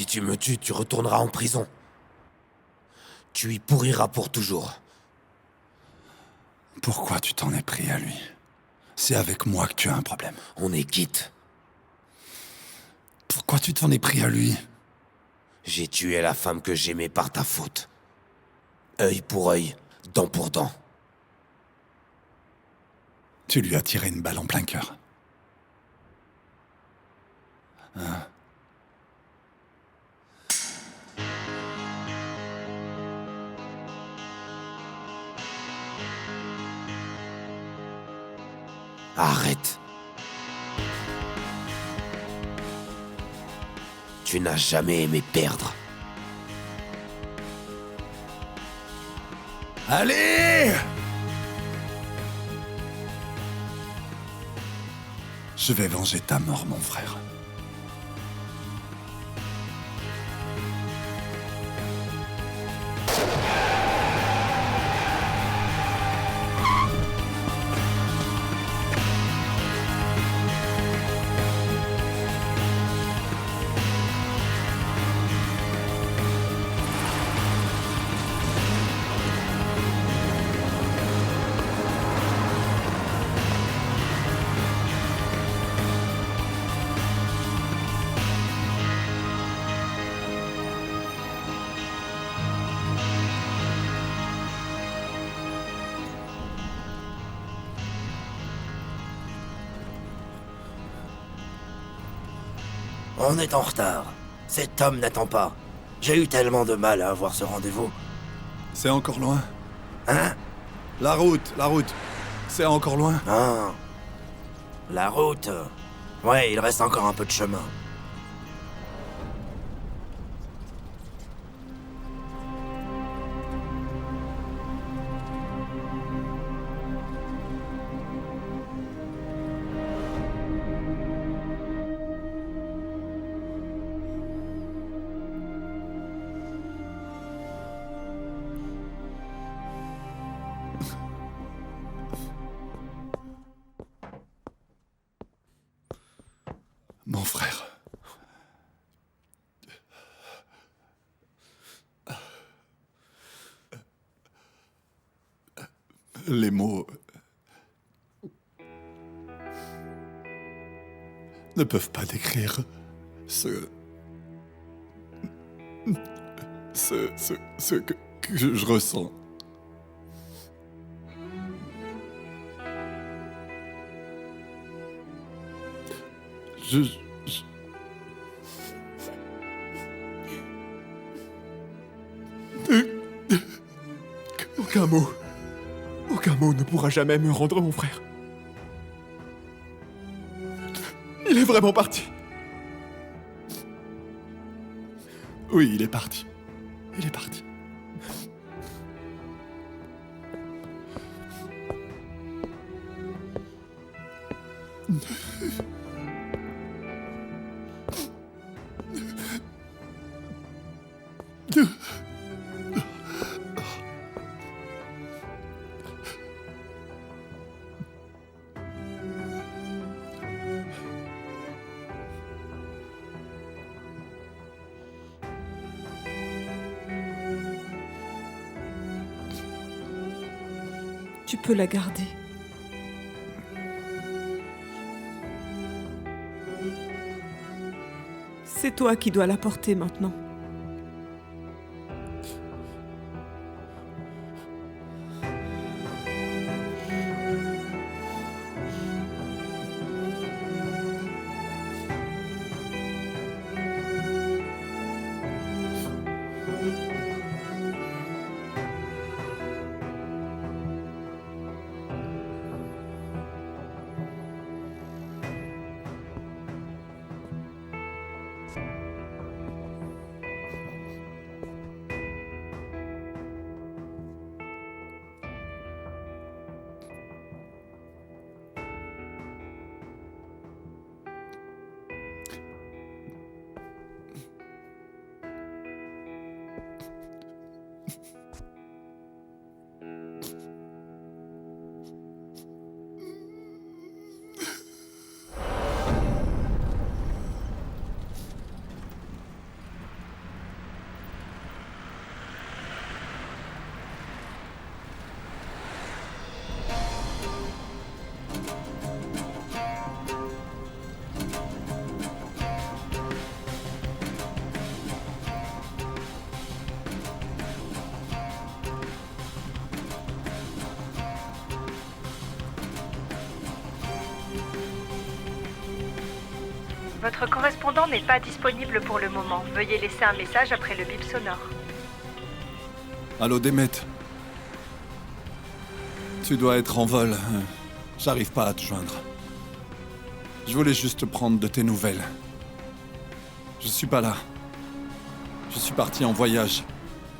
Si tu me tues, tu retourneras en prison. Tu y pourriras pour toujours. Pourquoi tu t'en es pris à lui? C'est avec moi que tu as un problème. On est quitte. Pourquoi tu t'en es pris à lui? J'ai tué la femme que j'aimais par ta faute. Œil pour œil, dent pour dent. Tu lui as tiré une balle en plein cœur. Hein? Arrête. Tu n'as jamais aimé perdre. Allez! Je vais venger ta mort, mon frère. On est en retard. Cet homme n'attend pas. J'ai eu tellement de mal à avoir ce rendez-vous. C'est encore loin. Hein? La route. C'est encore loin. Ah. La route. Ouais, il reste encore un peu de chemin. Mon frère. Les mots ne peuvent pas décrire ce que je ressens. Aucun mot ne pourra jamais me rendre mon frère. Il est vraiment parti. Oui, il est parti. Il est parti. Tu peux la garder. C'est toi qui dois la porter maintenant. Votre correspondant n'est pas disponible pour le moment. Veuillez laisser un message après le bip sonore. Allô, Demet. Tu dois être en vol. J'arrive pas à te joindre. Je voulais juste prendre de tes nouvelles. Je suis pas là. Je suis parti en voyage.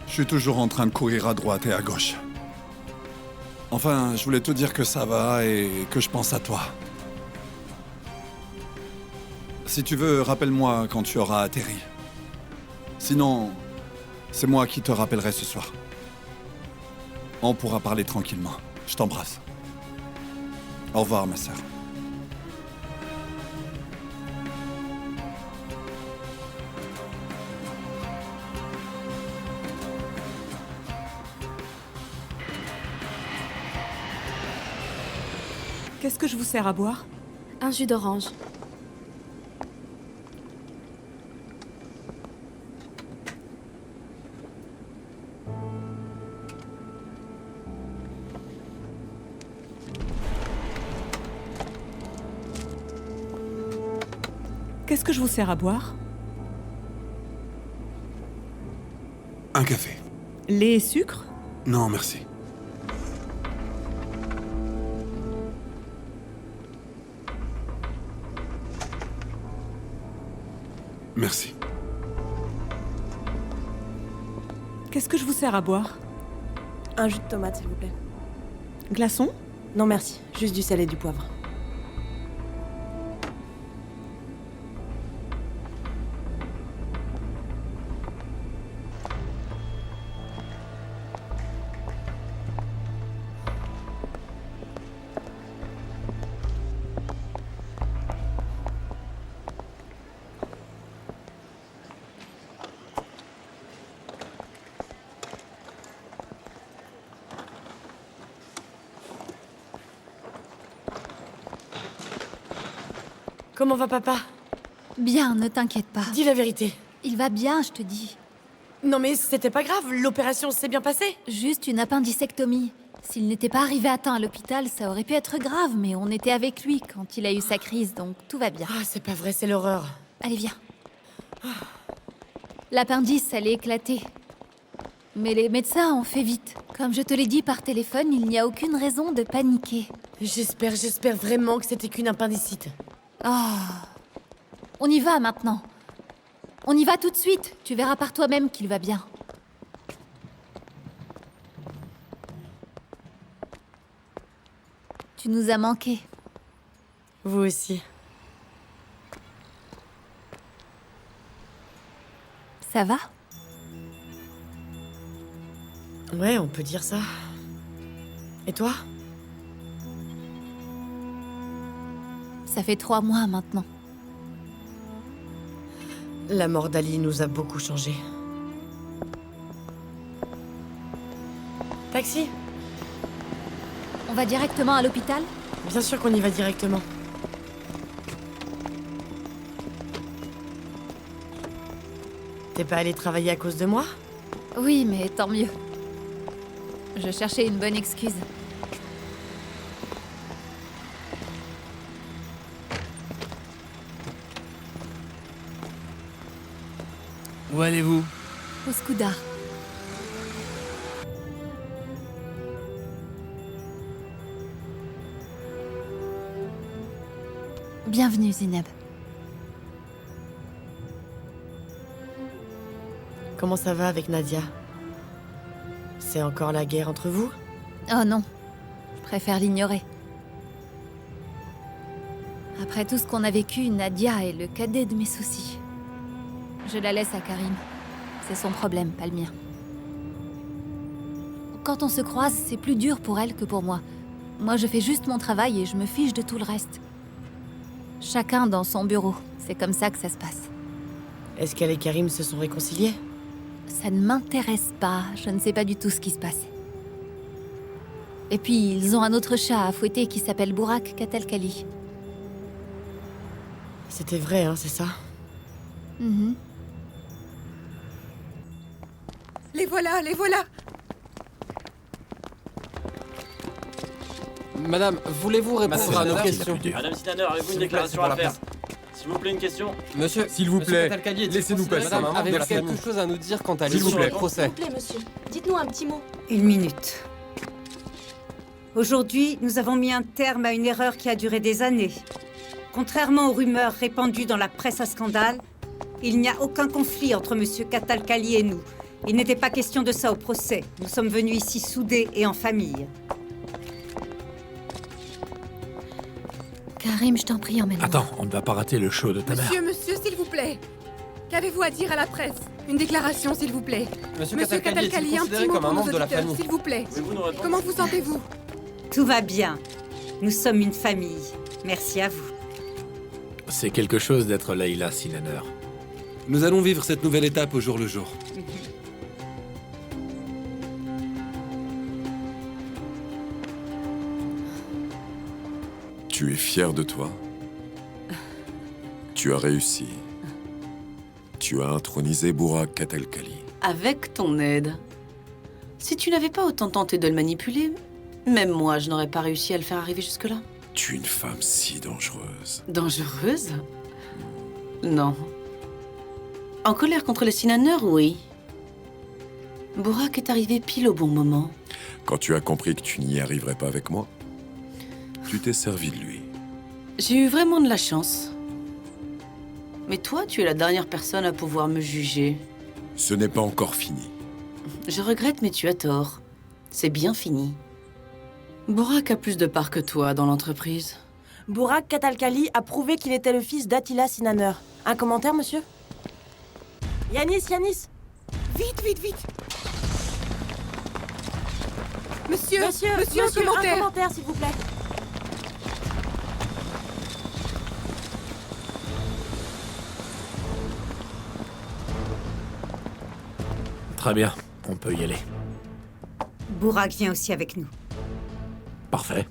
Je suis toujours en train de courir à droite et à gauche. Enfin, je voulais te dire que ça va et que je pense à toi. Si tu veux, rappelle-moi quand tu auras atterri. Sinon, c'est moi qui te rappellerai ce soir. On pourra parler tranquillement. Je t'embrasse. Au revoir, ma sœur. Qu'est-ce que je vous sers à boire? Un jus d'orange. Qu'est-ce que je vous sers à boire? Un café. Lait et sucre? Non, merci. Merci. Qu'est-ce que je vous sers à boire? Un jus de tomate, s'il vous plaît. Glaçon? Non merci, juste du sel et du poivre. Comment va papa? Bien, ne t'inquiète pas. Dis la vérité. Il va bien, je te dis. Non mais c'était pas grave, l'opération s'est bien passée. Juste une appendicectomie. S'il n'était pas arrivé à temps à l'hôpital, ça aurait pu être grave, mais on était avec lui quand il a eu sa crise, donc tout va bien. Ah, c'est pas vrai, c'est l'horreur. Allez, viens. L'appendice, elle est éclatée. Mais les médecins ont fait vite. Comme je te l'ai dit par téléphone, il n'y a aucune raison de paniquer. J'espère vraiment que c'était qu'une appendicite. Oh. On y va maintenant. On y va tout de suite. Tu verras par toi-même qu'il va bien. Tu nous as manqué. Vous aussi. Ça va? Ouais, on peut dire ça. Et toi? Ça fait 3 mois maintenant. La mort d'Ali nous a beaucoup changé. Taxi? On va directement à l'hôpital? Bien sûr qu'on y va directement. T'es pas allé travailler à cause de moi? Oui, mais tant mieux. Je cherchais une bonne excuse. Où allez-vous? Au Skoudar. Bienvenue, Zineb. Comment ça va avec Nadia? C'est encore la guerre entre vous? Oh non, je préfère l'ignorer. Après tout ce qu'on a vécu, Nadia est le cadet de mes soucis. Je la laisse à Karim. C'est son problème, pas le mien. Quand on se croise, c'est plus dur pour elle que pour moi. Moi, je fais juste mon travail et je me fiche de tout le reste. Chacun dans son bureau. C'est comme ça que ça se passe. Est-ce qu'elle et Karim se sont réconciliés? Ça ne m'intéresse pas. Je ne sais pas du tout ce qui se passe. Et puis, ils ont un autre chat à fouetter qui s'appelle Bourak Katelkali. C'était vrai, hein, c'est ça? Mhm. Les voilà, les voilà! Madame, voulez-vous répondre à nos questions? Madame Zidaner, avez-vous une déclaration à faire? S'il vous plaît, une question. Monsieur, S'il vous Monsieur plaît, Katalkali est-il laissez-nous considéré passer. comme un membre de la Merci. famille. Quelque chose à nous dire quant à S'il vous l'issue plaît. du procès. S'il vous plaît, monsieur, dites-nous un petit mot. Une minute. Aujourd'hui, nous avons mis un terme à une erreur qui a duré des années. Contrairement aux rumeurs répandues dans la presse à scandale, il n'y a aucun conflit entre Monsieur Katalkali et nous. Il n'était pas question de ça au procès. Nous sommes venus ici soudés et en famille. Karim, je t'en prie, emmène-moi. Attends, on ne va pas rater le show de ta mère. Monsieur, s'il vous plaît. Qu'avez-vous à dire à la presse? Une déclaration, s'il vous plaît. Monsieur Monsieur Katalkali Katalkali, est-il un considéré petit mot comme un pour nos membre de la auditeurs, famille? s'il vous plaît. Pouvez-vous nous répondre? Comment vous sentez-vous? Tout va bien. Nous sommes une famille. Merci à vous. C'est quelque chose d'être Layla Sinaner. Nous allons vivre cette nouvelle étape au jour le jour. Tu es fier de toi? Tu as réussi. Tu as intronisé Burak Katalkali. Avec ton aide. Si tu n'avais pas autant tenté de le manipuler, même moi, je n'aurais pas réussi à le faire arriver jusque-là. Tu es une femme si dangereuse. Dangereuse? Non. En colère contre les Sinaner, oui. Burak est arrivé pile au bon moment. Quand tu as compris que tu n'y arriverais pas avec moi, tu t'es servi de lui. J'ai eu vraiment de la chance. Mais toi, tu es la dernière personne à pouvoir me juger. Ce n'est pas encore fini. Je regrette, mais tu as tort. C'est bien fini. Burak a plus de part que toi dans l'entreprise. Burak Katalkali a prouvé qu'il était le fils d'Attila Sinaner. Un commentaire, monsieur? Yanis! Vite! Monsieur, Monsieur, un commentaire. un commentaire, s'il vous plaît. Très bien, on peut y aller. Burak vient aussi avec nous. Parfait.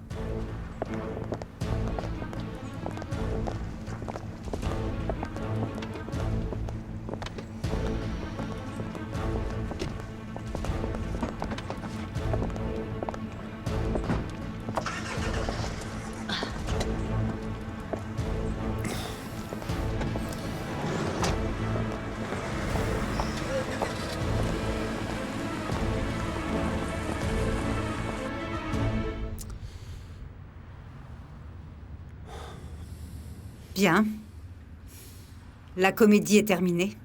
Bien. La comédie est terminée.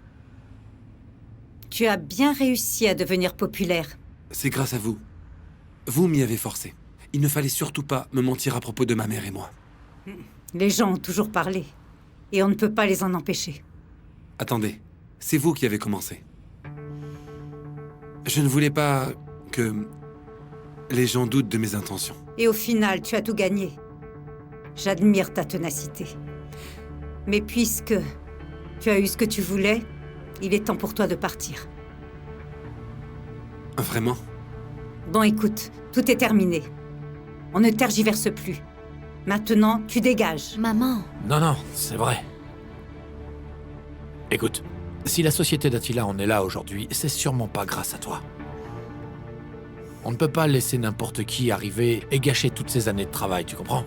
Tu as bien réussi à devenir populaire. C'est grâce à vous. Vous m'y avez forcé. Il ne fallait surtout pas me mentir à propos de ma mère et moi. Les gens ont toujours parlé. Et on ne peut pas les en empêcher. Attendez, c'est vous qui avez commencé. Je ne voulais pas que les gens doutent de mes intentions. Et au final, tu as tout gagné. J'admire ta ténacité. Mais puisque tu as eu ce que tu voulais, il est temps pour toi de partir. Vraiment? Bon, écoute, tout est terminé. On ne tergiverse plus. Maintenant, tu dégages. Maman. Non, c'est vrai. Écoute, si la société d'Attila en est là aujourd'hui, c'est sûrement pas grâce à toi. On ne peut pas laisser n'importe qui arriver et gâcher toutes ces années de travail, tu comprends?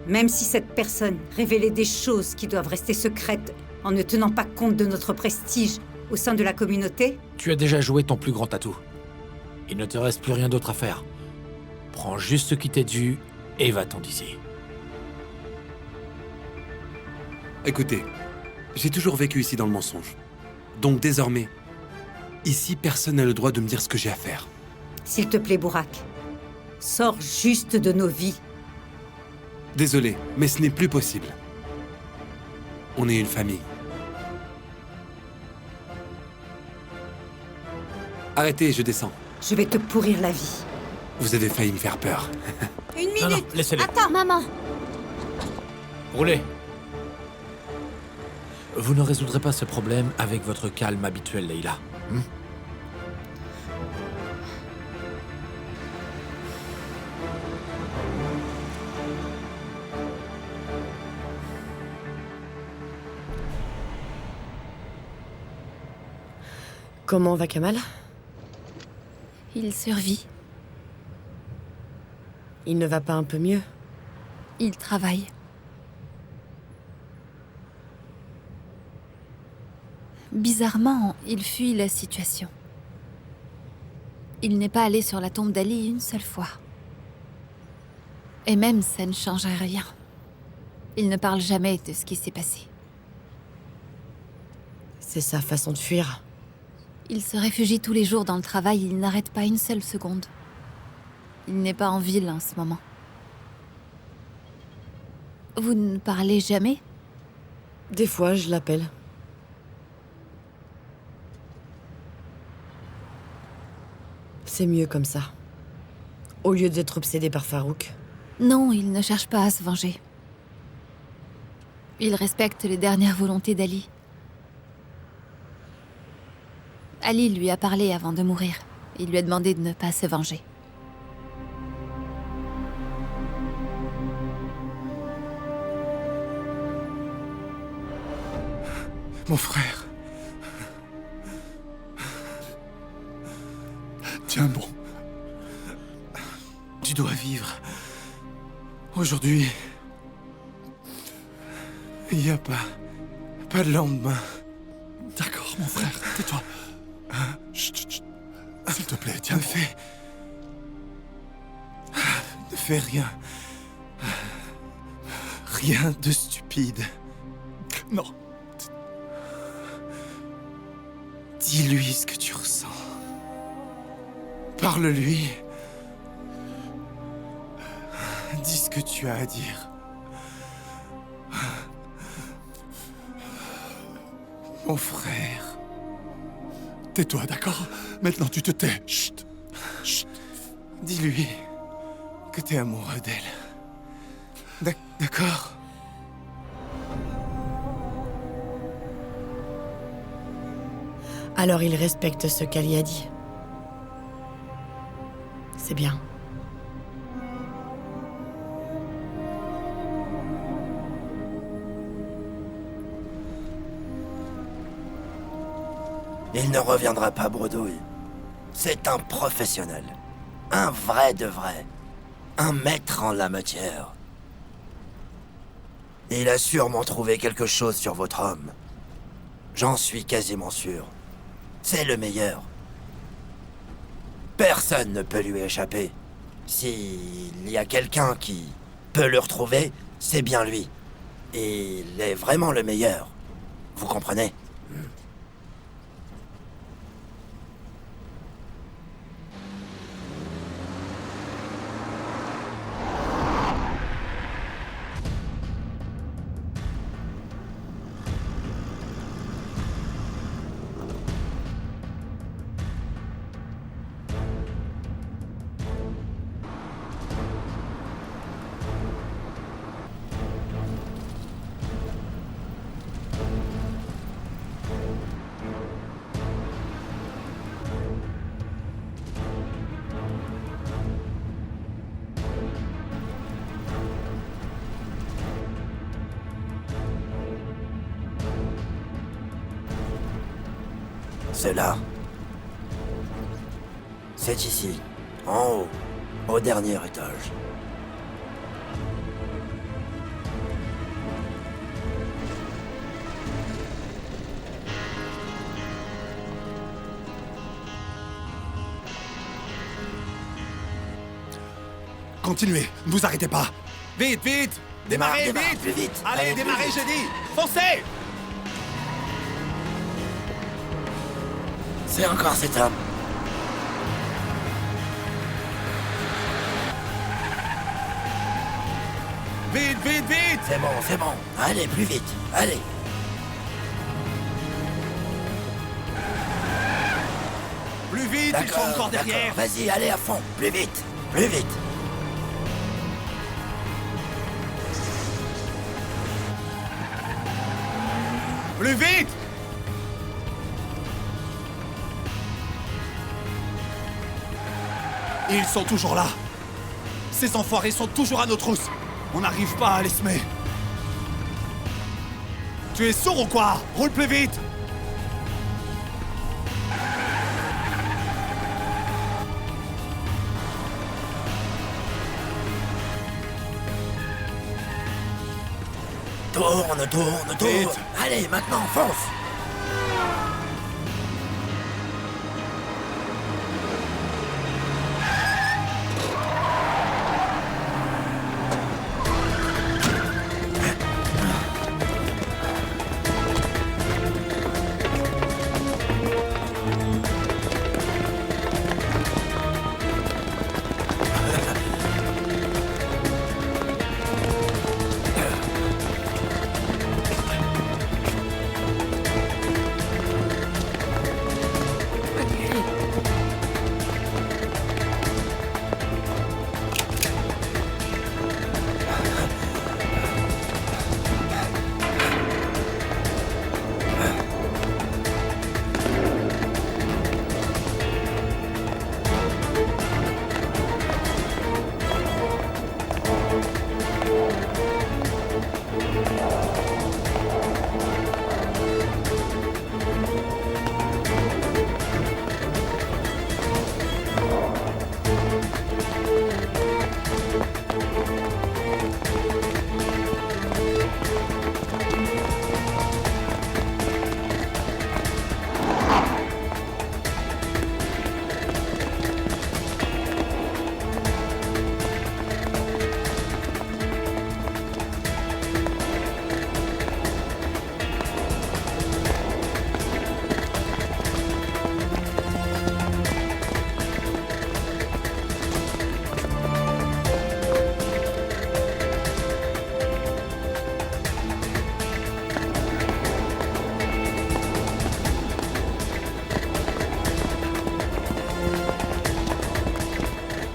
Même si cette personne révélait des choses qui doivent rester secrètes en ne tenant pas compte de notre prestige au sein de la communauté, Tu as déjà joué ton plus grand atout. Il ne te reste plus rien d'autre à faire. Prends juste ce qui t'est dû et va-t'en d'ici. Écoutez, j'ai toujours vécu ici dans le mensonge. Donc désormais, ici, personne n'a le droit de me dire ce que j'ai à faire. s'il te plaît, Burak, sors juste de nos vies. Désolé, mais ce n'est plus possible. On est une famille. Arrêtez, je descends. Je vais te pourrir la vie. Vous avez failli me faire peur. Une minute. Non, laissez-les. Attends, maman. Roulez. Vous ne résoudrez pas ce problème avec votre calme habituel, Layla. Comment va Kamal? Il survit. Il ne va pas un peu mieux? Il travaille. Bizarrement, il fuit la situation. Il n'est pas allé sur la tombe d'Ali une seule fois. Et même ça ne changerait rien. Il ne parle jamais de ce qui s'est passé. C'est sa façon de fuir. Il se réfugie tous les jours dans le travail, il n'arrête pas une seule seconde. Il n'est pas en ville en ce moment. Vous ne parlez jamais? Des fois, je l'appelle. C'est mieux comme ça. Au lieu d'être obsédé par Farouk. Non, il ne cherche pas à se venger. Il respecte les dernières volontés d'Ali. Ali lui a parlé avant de mourir. Il lui a demandé de ne pas se venger. Mon frère. Tiens bon. Tu dois vivre. Aujourd'hui. Il n'y a pas de lendemain. D'accord, mon frère, tais-toi. Chut, chut, chut. S'il te plaît, tiens. Ne fais rien. Rien de stupide. Non. Dis-lui ce que tu ressens. Parle-lui. Dis ce que tu as à dire. Mon frère. Tais-toi, d'accord? Maintenant, tu te tais. Chut. Chut. Dis-lui que t'es amoureux d'elle. D'accord? Alors il respecte ce qu'Ali a dit. C'est bien. Il ne reviendra pas, Bredouille. C'est un professionnel. Un vrai de vrai. Un maître en la matière. Il a sûrement trouvé quelque chose sur votre homme. J'en suis quasiment sûr. C'est le meilleur. Personne ne peut lui échapper. S'il y a quelqu'un qui peut le retrouver, c'est bien lui. Et il est vraiment le meilleur. Vous comprenez ? C'est là. C'est ici, en haut, au dernier étage. Continuez, ne vous arrêtez pas. Vite, vite! Démarrez, Démarrez, vite! plus vite! Allez, plus démarrez, vite. j'ai dit! Foncez! C'est encore cet homme. Vite, vite, vite! C'est bon, c'est bon. Allez, plus vite. Allez. Plus vite, ils sont encore derrière! d'accord. Vas-y, allez à fond. Plus vite. Plus vite. Plus vite! Ils sont toujours là. Ces enfoirés sont toujours à nos trousses. On n'arrive pas à les semer. Tu es sourd ou quoi? Roule plus vite! Tourne. Vite. Allez, maintenant, fonce.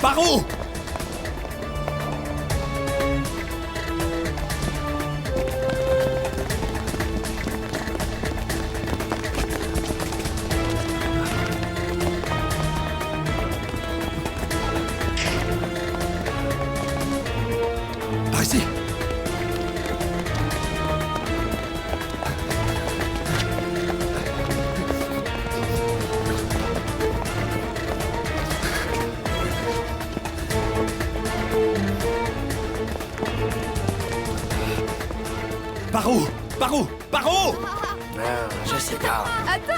Barreau! Par ici! Barreau! Je sais pas. Attends!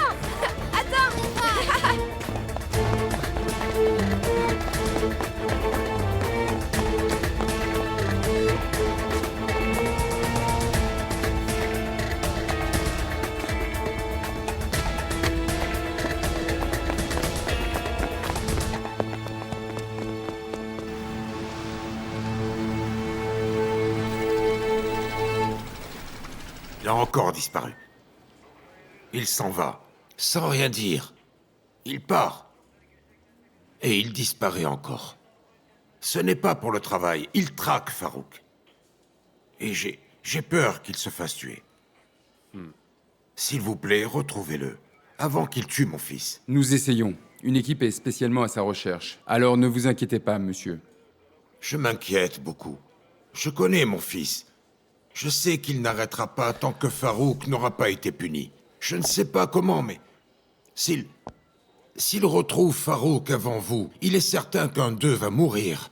Il a encore disparu. Il s'en va, sans rien dire. Il part. Et il disparaît encore. Ce n'est pas pour le travail, il traque Farouk. Et j'ai peur qu'il se fasse tuer. S'il vous plaît, retrouvez-le, avant qu'il tue mon fils. Nous essayons. Une équipe est spécialement à sa recherche. Alors ne vous inquiétez pas, monsieur. Je m'inquiète beaucoup. Je connais mon fils. Je sais qu'il n'arrêtera pas tant que Farouk n'aura pas été puni. Je ne sais pas comment, mais... S'il retrouve Farouk avant vous, il est certain qu'un d'eux va mourir.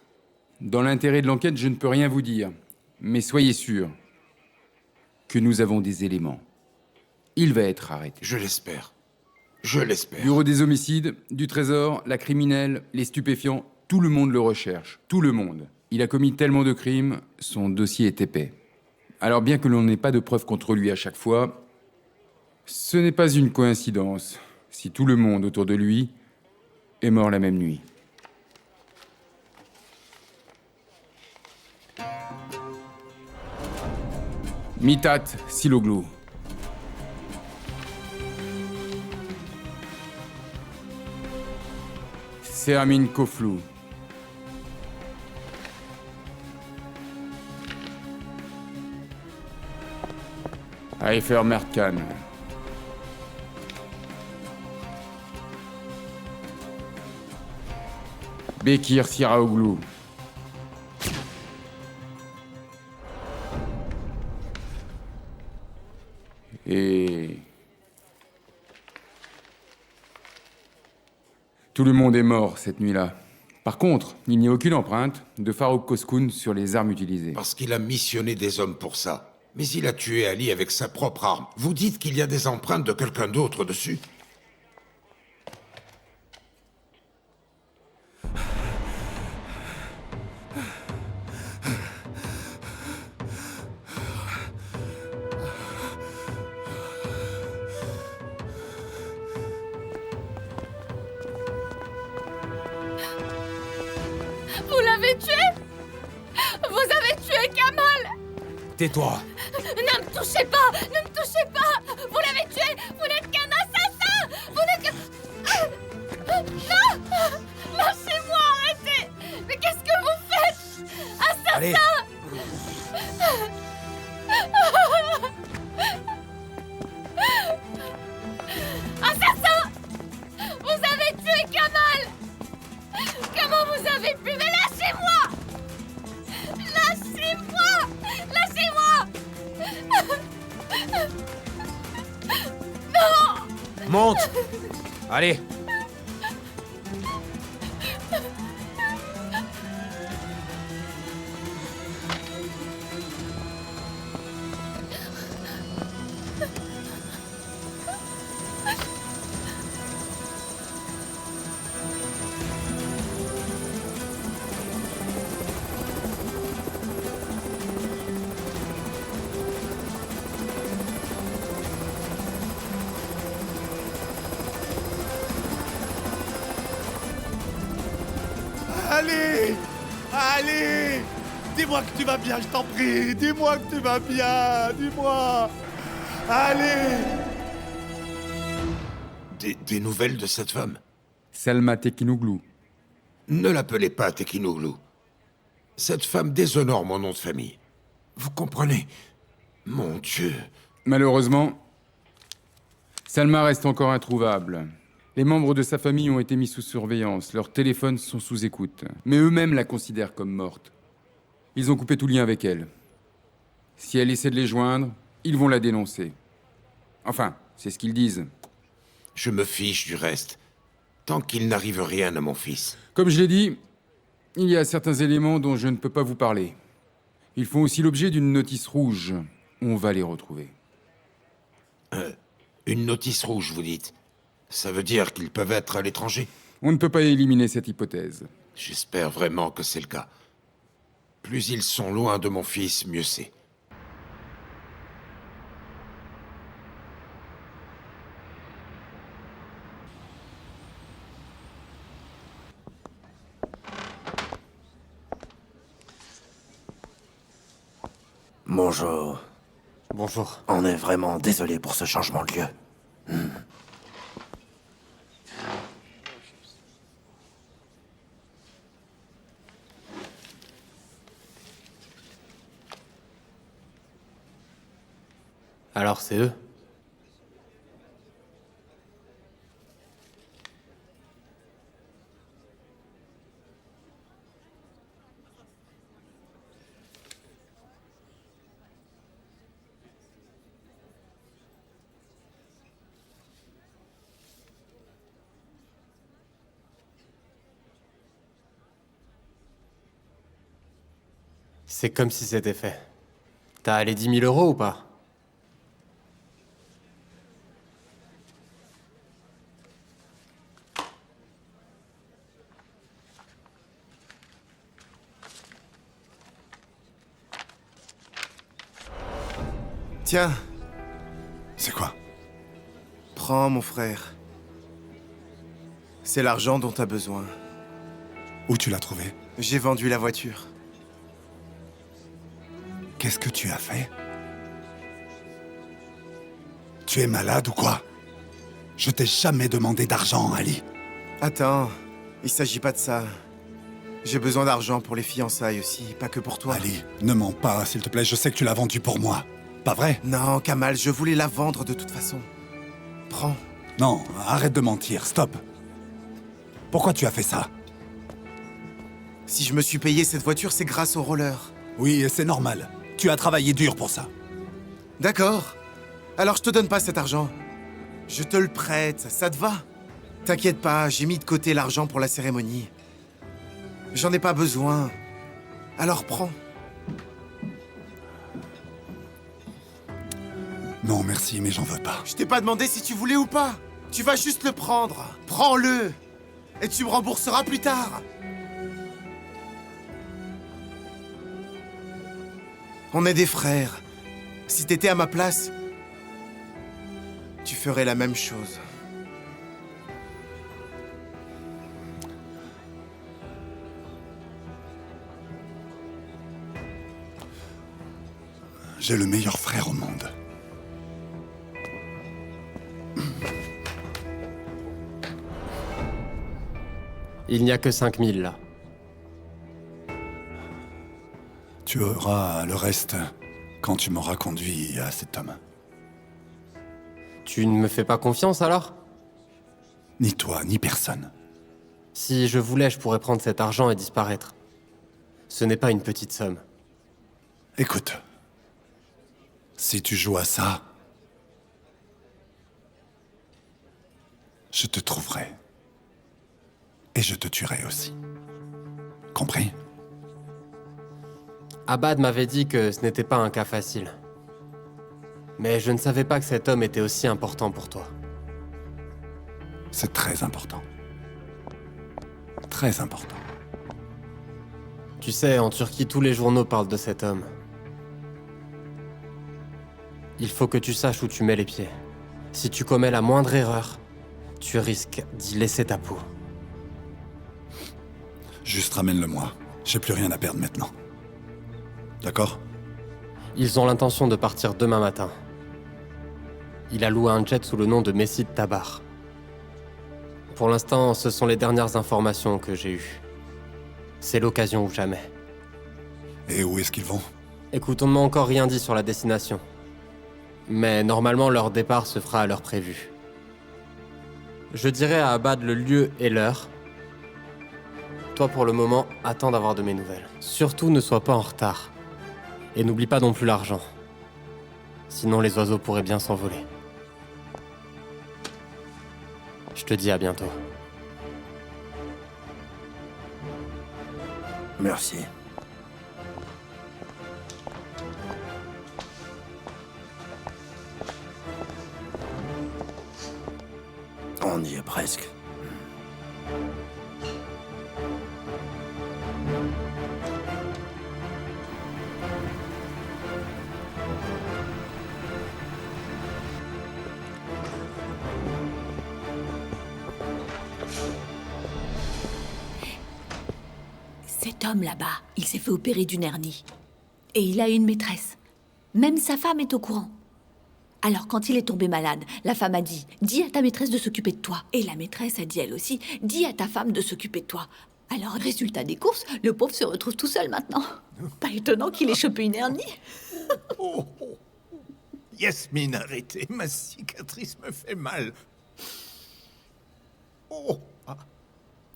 Dans l'intérêt de l'enquête, je ne peux rien vous dire. Mais soyez sûr que nous avons des éléments. Il va être arrêté. Je l'espère. Je l'espère. Bureau des homicides, du trésor, la criminelle, les stupéfiants, tout le monde le recherche. Tout le monde. Il a commis tellement de crimes, son dossier est épais. Alors bien que l'on n'ait pas de preuves contre lui à chaque fois, ce n'est pas une coïncidence si tout le monde autour de lui est mort la même nuit. Mitat Siloglu. Seramin Koflou. Aifer Mertkan. Bekir Siraoglou. Et... tout le monde est mort cette nuit-là. Par contre, il n'y a aucune empreinte de Farouk Koskoun sur les armes utilisées. Parce qu'il a missionné des hommes pour ça. Mais il a tué Ali avec sa propre arme. Vous dites qu'il y a des empreintes de quelqu'un d'autre dessus? Vous l'avez tué? Vous avez tué Kamal? Tais-toi. Ne me touchez pas! Ne me touchez pas! Vous l'avez tué! Vous n'êtes qu'un assassin! Vous n'êtes que... Non! Lâchez-moi! Arrêtez! Mais qu'est-ce que vous faites? Assassin! Allez. Assassin! Vous avez tué Kamal! Comment vous avez pu? Mais lâchez-moi! Lâchez-moi! Lâchez-moi! Non! Monte. Allez. Allez! Allez! Dis-moi que tu vas bien, je t'en prie! Dis-moi que tu vas bien! Dis-moi! Allez! Des nouvelles de cette femme? Salma Tekinouglou. Ne l'appelez pas Tekinouglou. Cette femme déshonore mon nom de famille. Vous comprenez? Mon Dieu. Malheureusement, Salma reste encore introuvable. Les membres de sa famille ont été mis sous surveillance, leurs téléphones sont sous écoute, mais eux-mêmes la considèrent comme morte. Ils ont coupé tout lien avec elle. Si elle essaie de les joindre, ils vont la dénoncer. Enfin, c'est ce qu'ils disent. Je me fiche du reste. Tant qu'il n'arrive rien à mon fils. Comme je l'ai dit, il y a certains éléments dont je ne peux pas vous parler. Ils font aussi l'objet d'une notice rouge. On va les retrouver. Une notice rouge, vous dites? Ça veut dire qu'ils peuvent être à l'étranger? On ne peut pas éliminer cette hypothèse. J'espère vraiment que c'est le cas. Plus ils sont loin de mon fils, mieux c'est. Bonjour. Bonjour. On est vraiment désolé pour ce changement de lieu. Alors c'est eux? C'est comme si c'était fait. T'as les 10 000 € ou pas? Tiens. C'est quoi? Prends, mon frère. C'est l'argent dont t'as besoin. Où tu l'as trouvé? J'ai vendu la voiture. Qu'est-ce que tu as fait? Tu es malade ou quoi? Je t'ai jamais demandé d'argent, Ali. Attends, il s'agit pas de ça. J'ai besoin d'argent pour les fiançailles aussi, pas que pour toi. Ali, ne mens pas, s'il te plaît, je sais que tu l'as vendu pour moi. Pas vrai? Non, Kamal, je voulais la vendre de toute façon. Prends. Non, arrête de mentir, stop. Pourquoi tu as fait ça? Si je me suis payé cette voiture, c'est grâce au roller. Oui, et c'est normal. Tu as travaillé dur pour ça. D'accord. Alors je te donne pas cet argent. Je te le prête, ça te va? T'inquiète pas, j'ai mis de côté l'argent pour la cérémonie. J'en ai pas besoin. Alors prends. Non, merci, mais j'en veux pas. Je t'ai pas demandé si tu voulais ou pas. Tu vas juste le prendre. Prends-le. Et tu me rembourseras plus tard. On est des frères. Si t'étais à ma place, tu ferais la même chose. J'ai le meilleur frère au monde. Il n'y a que 5000 là. Tu auras le reste quand tu m'auras conduit à cet homme. Tu ne me fais pas confiance alors? Ni toi, ni personne. Si je voulais, je pourrais prendre cet argent et disparaître. Ce n'est pas une petite somme. Écoute, si tu joues à ça, je te trouverai. Et je te tuerai aussi. Compris? Abad m'avait dit que ce n'était pas un cas facile. Mais je ne savais pas que cet homme était aussi important pour toi. C'est très important. Très important. Tu sais, en Turquie, tous les journaux parlent de cet homme. Il faut que tu saches où tu mets les pieds. Si tu commets la moindre erreur, tu risques d'y laisser ta peau. Juste ramène-le-moi. J'ai plus rien à perdre maintenant. D'accord? Ils ont l'intention de partir demain matin. Il a loué un jet sous le nom de Messid Tabar. Pour l'instant, ce sont les dernières informations que j'ai eues. C'est l'occasion ou jamais. Et où est-ce qu'ils vont? Écoute, on ne m'a encore rien dit sur la destination. Mais normalement, leur départ se fera à l'heure prévue. Je dirai à Abad le lieu et l'heure. Toi, pour le moment, attends d'avoir de mes nouvelles. Surtout, ne sois pas en retard. Et n'oublie pas non plus l'argent. Sinon, les oiseaux pourraient bien s'envoler. Je te dis à bientôt. Merci. On y est presque. Cet homme là-bas, il s'est fait opérer d'une hernie. Et il a une maîtresse. Même sa femme est au courant. Alors quand il est tombé malade, la femme a dit « Dis à ta maîtresse de s'occuper de toi ». Et la maîtresse a dit elle aussi « Dis à ta femme de s'occuper de toi ». Alors, résultat des courses, le pauvre se retrouve tout seul maintenant. Pas étonnant qu'il ait chopé une hernie. Oh, oh. Yasmine, arrêtez, ma cicatrice me fait mal. Oh. Ah.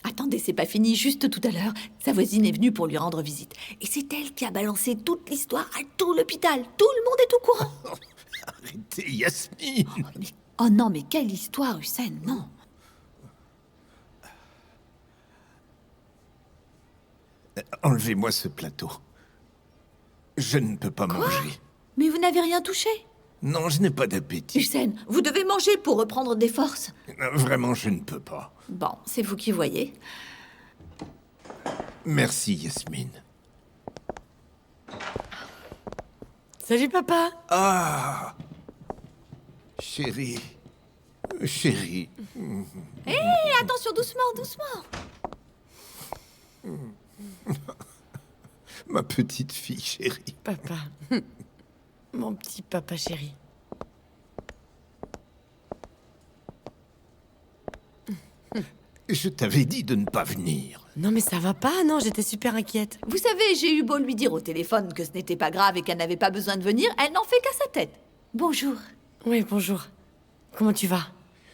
Attendez, c'est pas fini. Juste tout à l'heure, sa voisine est venue pour lui rendre visite. Et c'est elle qui a balancé toute l'histoire à tout l'hôpital. Tout le monde est au courant. Arrêtez, Yasmine. Oh non, mais quelle histoire, Hussein, non. Enlevez-moi ce plateau. Je ne peux pas manger. Mais vous n'avez rien touché. Non, je n'ai pas d'appétit. Hussein, vous devez manger pour reprendre des forces. Vraiment, je ne peux pas. Bon, c'est vous qui voyez. Merci, Yasmine. Salut, papa. Ah, chérie. Chérie. Hé, attention, doucement, doucement. Ma petite fille chérie. Papa. Mon petit papa chéri. Je t'avais dit de ne pas venir. Non mais ça va pas, non, j'étais super inquiète. Vous savez, j'ai eu beau lui dire au téléphone que ce n'était pas grave et qu'elle n'avait pas besoin de venir, elle n'en fait qu'à sa tête. Bonjour. Oui, bonjour. Comment tu vas?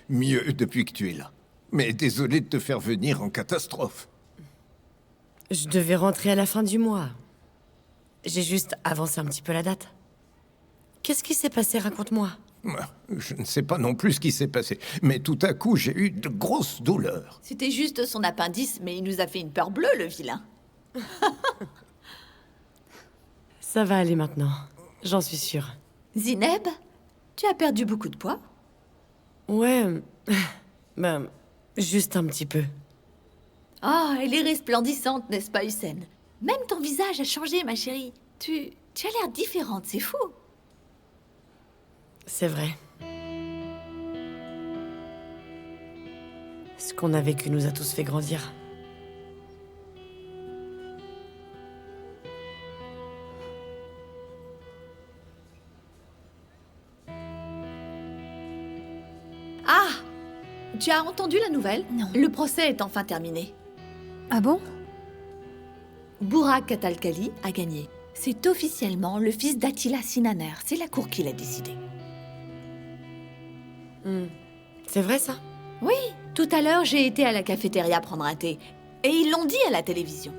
Mieux depuis que tu es là. Mais désolé de te faire venir en catastrophe. Je devais rentrer à la fin du mois. J'ai juste avancé un petit peu la date. Qu'est-ce qui s'est passé? Raconte-moi. Je ne sais pas non plus ce qui s'est passé, mais tout à coup, j'ai eu de grosses douleurs. C'était juste son appendice, mais il nous a fait une peur bleue, le vilain. Ça va aller maintenant. J'en suis sûre. Zineb? Tu as perdu beaucoup de poids? Ouais, ben, juste un petit peu. Ah, elle est resplendissante, n'est-ce pas, Hussein? Même ton visage a changé, ma chérie. Tu as l'air différente, c'est fou. C'est vrai. Ce qu'on a vécu nous a tous fait grandir. Ah! Tu as entendu la nouvelle? Non. Le procès est enfin terminé. Ah bon? Burak Katalkali a gagné. C'est officiellement le fils d'Attila Sinaner. C'est la cour qui l'a décidé. C'est vrai, ça? Oui, tout à l'heure, j'ai été à la cafétéria prendre un thé. Et ils l'ont dit à la télévision.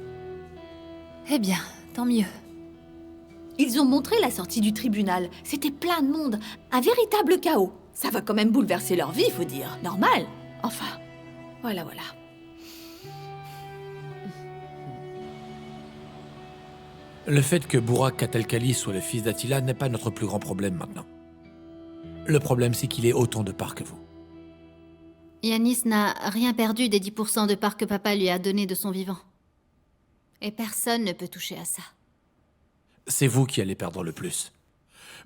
Eh bien, tant mieux. Ils ont montré la sortie du tribunal. C'était plein de monde. Un véritable chaos. Ça va quand même bouleverser leur vie, faut dire. Normal. Enfin, voilà. Le fait que Burak Katalkali soit le fils d'Attila n'est pas notre plus grand problème maintenant. Le problème, c'est qu'il ait autant de parts que vous. Yanis n'a rien perdu des 10% de parts que papa lui a donné de son vivant. Et personne ne peut toucher à ça. C'est vous qui allez perdre le plus.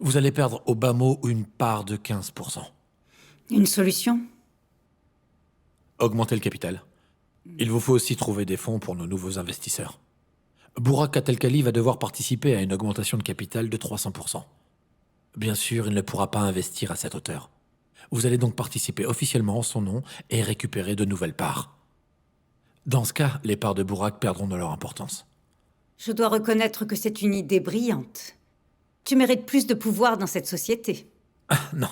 Vous allez perdre au bas mot une part de 15%. Une solution? Augmentez le capital. Il vous faut aussi trouver des fonds pour nos nouveaux investisseurs. Burak Katalkali va devoir participer à une augmentation de capital de 300%. Bien sûr, il ne pourra pas investir à cette hauteur. Vous allez donc participer officiellement en son nom et récupérer de nouvelles parts. Dans ce cas, les parts de Burak perdront de leur importance. Je dois reconnaître que c'est une idée brillante. Tu mérites plus de pouvoir dans cette société. Non.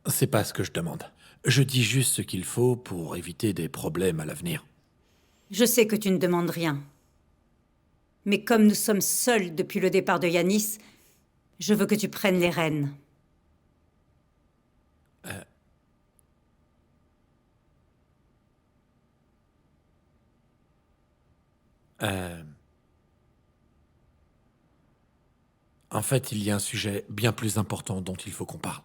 C'est pas ce que je demande. Je dis juste ce qu'il faut pour éviter des problèmes à l'avenir. Je sais que tu ne demandes rien. Mais comme nous sommes seuls depuis le départ de Yanis, je veux que tu prennes les rênes. En fait, il y a un sujet bien plus important dont il faut qu'on parle.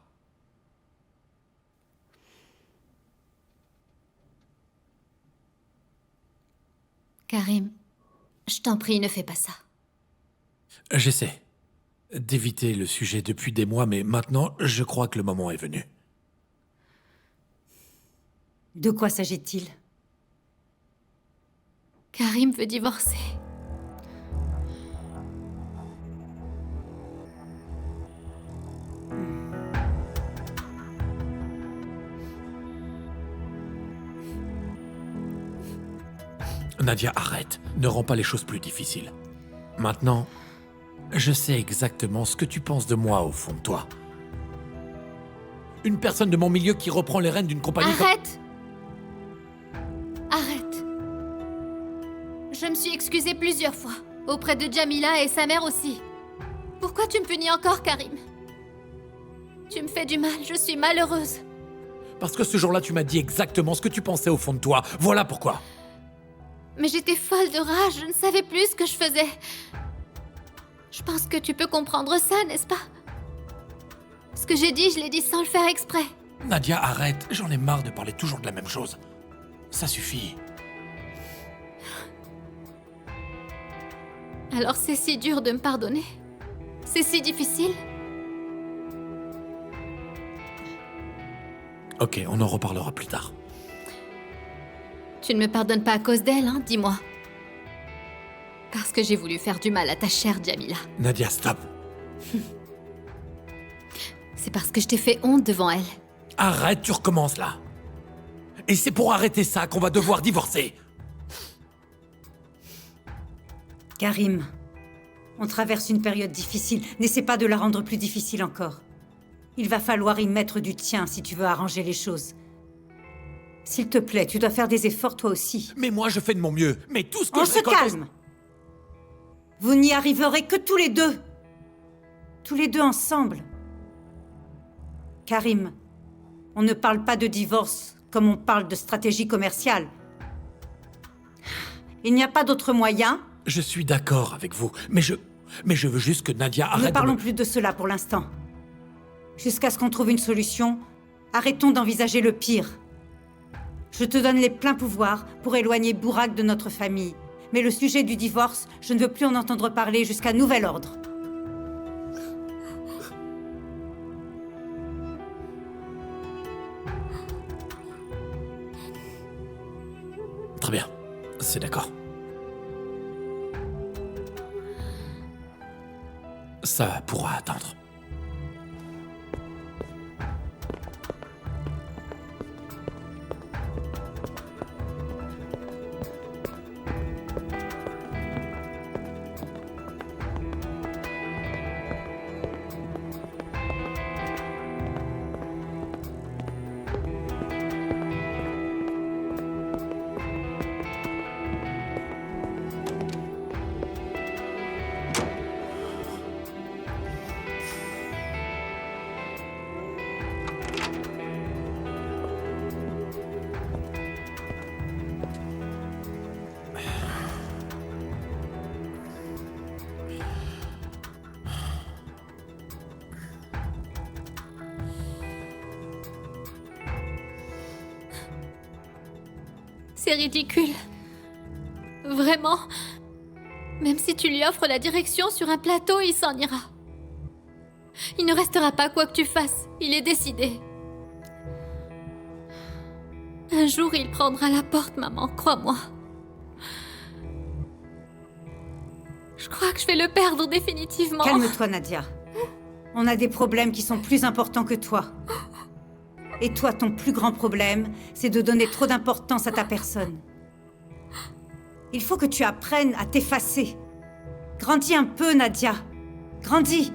Karim, je t'en prie, ne fais pas ça. J'essaie d'éviter le sujet depuis des mois, mais maintenant, je crois que le moment est venu. De quoi s'agit-il? Karim veut divorcer. Nadia, arrête. Ne rends pas les choses plus difficiles. Maintenant, je sais exactement ce que tu penses de moi au fond de toi. Une personne de mon milieu qui reprend les rênes d'une compagnie... Arrête! Arrête. Je me suis excusée plusieurs fois, auprès de Jamila et sa mère aussi. Pourquoi tu me punis encore, Karim? Tu me fais du mal, je suis malheureuse. Parce que ce jour-là, tu m'as dit exactement ce que tu pensais au fond de toi. Voilà pourquoi. Mais j'étais folle de rage, je ne savais plus ce que je faisais. Je pense que tu peux comprendre ça, n'est-ce pas? Ce que j'ai dit, je l'ai dit sans le faire exprès. Nadia, arrête. J'en ai marre de parler toujours de la même chose. Ça suffit. Alors c'est si dur de me pardonner? C'est si difficile? Ok, on en reparlera plus tard. Tu ne me pardonnes pas à cause d'elle, hein, dis-moi. Parce que j'ai voulu faire du mal à ta chère Jamila. Nadia, stop. C'est parce que je t'ai fait honte devant elle. Arrête, tu recommences là. Et c'est pour arrêter ça qu'on va devoir divorcer. Karim, on traverse une période difficile. N'essaie pas de la rendre plus difficile encore. Il va falloir y mettre du tien si tu veux arranger les choses. S'il te plaît, tu dois faire des efforts toi aussi. Mais moi, je fais de mon mieux. Mais tout ce que On je se récolte... calme. Vous n'y arriverez que tous les deux. Tous les deux ensemble. Karim, on ne parle pas de divorce comme on parle de stratégie commerciale. Il n'y a pas d'autre moyen. Je suis d'accord avec vous, mais je veux juste que Nadia arrête Ne parlons de plus de cela pour l'instant. Jusqu'à ce qu'on trouve une solution, arrêtons d'envisager le pire. Je te donne les pleins pouvoirs pour éloigner Burak de notre famille. Mais le sujet du divorce, je ne veux plus en entendre parler jusqu'à nouvel ordre. Très bien, c'est d'accord. Ça pourra attendre. C'est ridicule. Vraiment. Même si tu lui offres la direction sur un plateau, il s'en ira. Il ne restera pas quoi que tu fasses. Il est décidé. Un jour, il prendra la porte, maman, crois-moi. Je crois que je vais le perdre définitivement. Calme-toi, Nadia. On a des problèmes qui sont plus importants que toi. Et toi, ton plus grand problème, c'est de donner trop d'importance à ta personne. Il faut que tu apprennes à t'effacer. Grandis un peu, Nadia. Grandis.